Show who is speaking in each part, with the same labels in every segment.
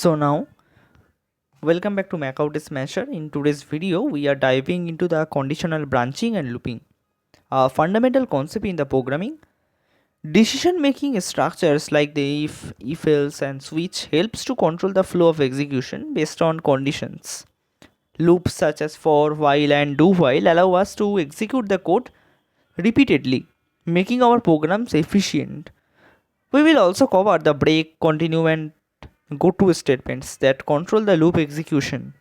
Speaker 1: So now, welcome back to Makaut Smasher. In today's video, we are diving into the conditional branching and looping, a fundamental concept in the programming. Decision-making structures like the if else, and switch helps to control the flow of execution based on conditions. Loops such as for, while, and do while allow us to execute the code repeatedly, making our programs efficient. We will also cover the break, continue, and go to statements that control the loop execution.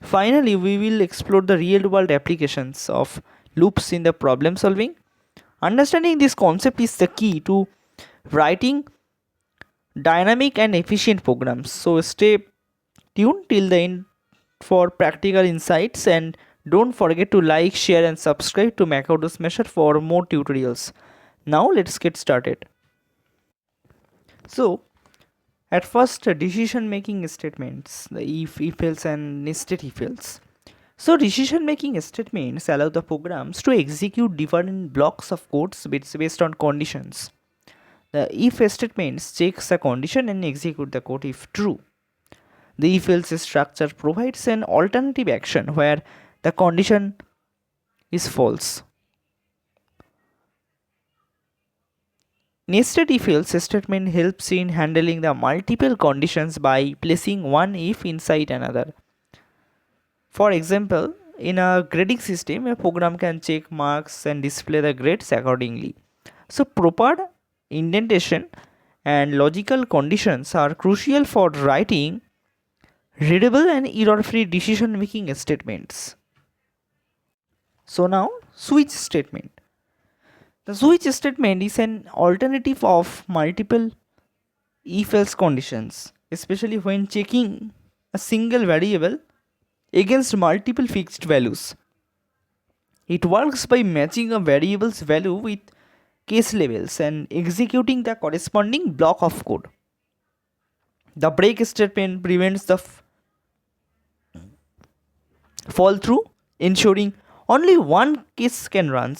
Speaker 1: Finally, we will explore the real world applications of loops in the problem solving. Understanding this concept is the key to writing dynamic and efficient programs. So, stay tuned till the end for practical insights, and don't forget to like, share, and subscribe to Makaut Smasher for more tutorials. Now, let's get started. So, at first, decision making statements, the if else, and nested if else. So, decision making statements allow the programs to execute different blocks of codes based on conditions. The if statements checks a condition and execute the code if true. The if else structure provides an alternative action where the condition is false. Nested if else statement helps in handling the multiple conditions by placing one if inside another. For example, in a grading system, a program can check marks and display the grades accordingly. So, proper indentation and logical conditions are crucial for writing readable and error-free decision-making statements. So now, switch statement. The switch statement is an alternative of multiple if-else conditions, especially when checking a single variable against multiple fixed values. It works by matching a variable's value with case labels and executing the corresponding block of code. The break statement prevents the fall through, ensuring only one case can run.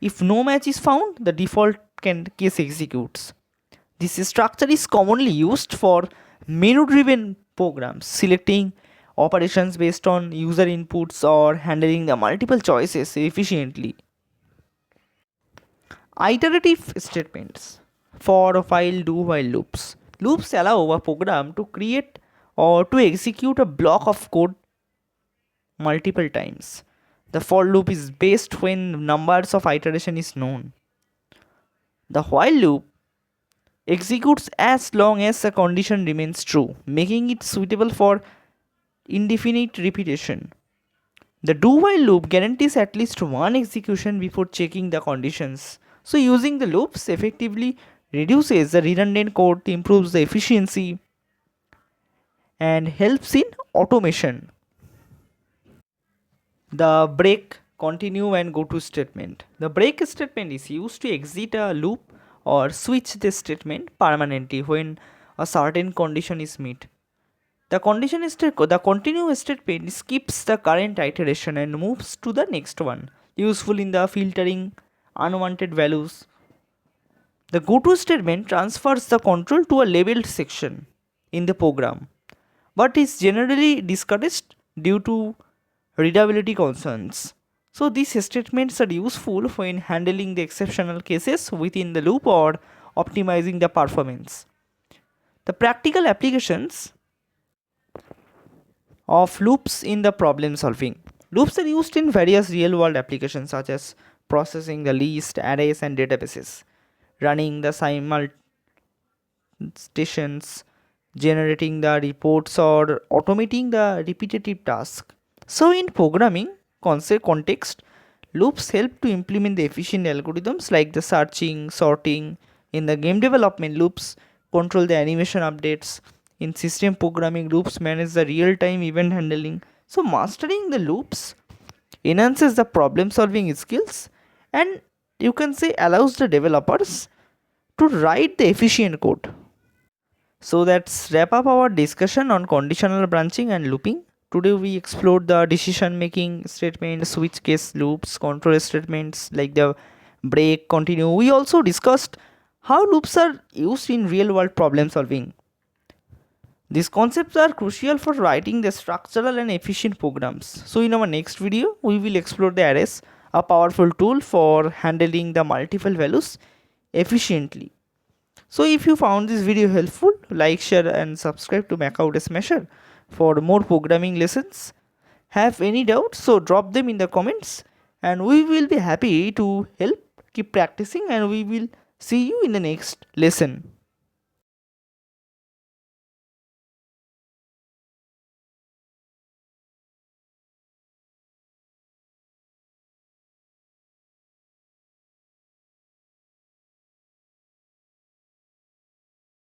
Speaker 1: If no match is found, the default case executes. This structure is commonly used for menu-driven programs, selecting operations based on user inputs or handling the multiple choices efficiently. Iterative statements for while, do while loops. Loops allow a program to create or to execute a block of code multiple times. The for loop is based when numbers of iteration is known. The while loop executes as long as a condition remains true, making it suitable for indefinite repetition. The do while loop guarantees at least one execution before checking the conditions. So, using the loops effectively reduces the redundant code, improves the efficiency, and helps in automation. The break, continue, and go to statement. The break statement is used to exit a loop or switch the statement permanently when a certain condition is met. The continue statement skips the current iteration and moves to the next one, useful in the filtering unwanted values. The go to statement transfers the control to a labeled section in the program, but is generally discouraged due to readability concerns. So these statements are useful when handling the exceptional cases within the loop or optimizing the performance. The practical applications of loops in the problem solving. Loops are used in various real world applications such as processing the list, arrays, and databases, running the simultations, generating the reports, or automating the repetitive task. So, in programming context, loops help to implement the efficient algorithms like the searching, sorting. In the game development, loops control the animation updates. In system programming, loops manage the real-time event handling. So, mastering the loops enhances the problem solving skills, and you can say allows the developers to write the efficient code. So let's wrap up our discussion on conditional branching and looping. Today we explored the decision making statements, switch case loops, control statements like the break, continue. We also discussed how loops are used in real world problem solving. These concepts are crucial for writing the structural and efficient programs. So in our next video, we will explore the arrays, a powerful tool for handling the multiple values efficiently. So if you found this video helpful, like, share and subscribe to Makaut Smasher for more programming lessons. Have any doubts, so drop them in the comments and we will be happy to help. Keep practicing and we will see you in the next lesson.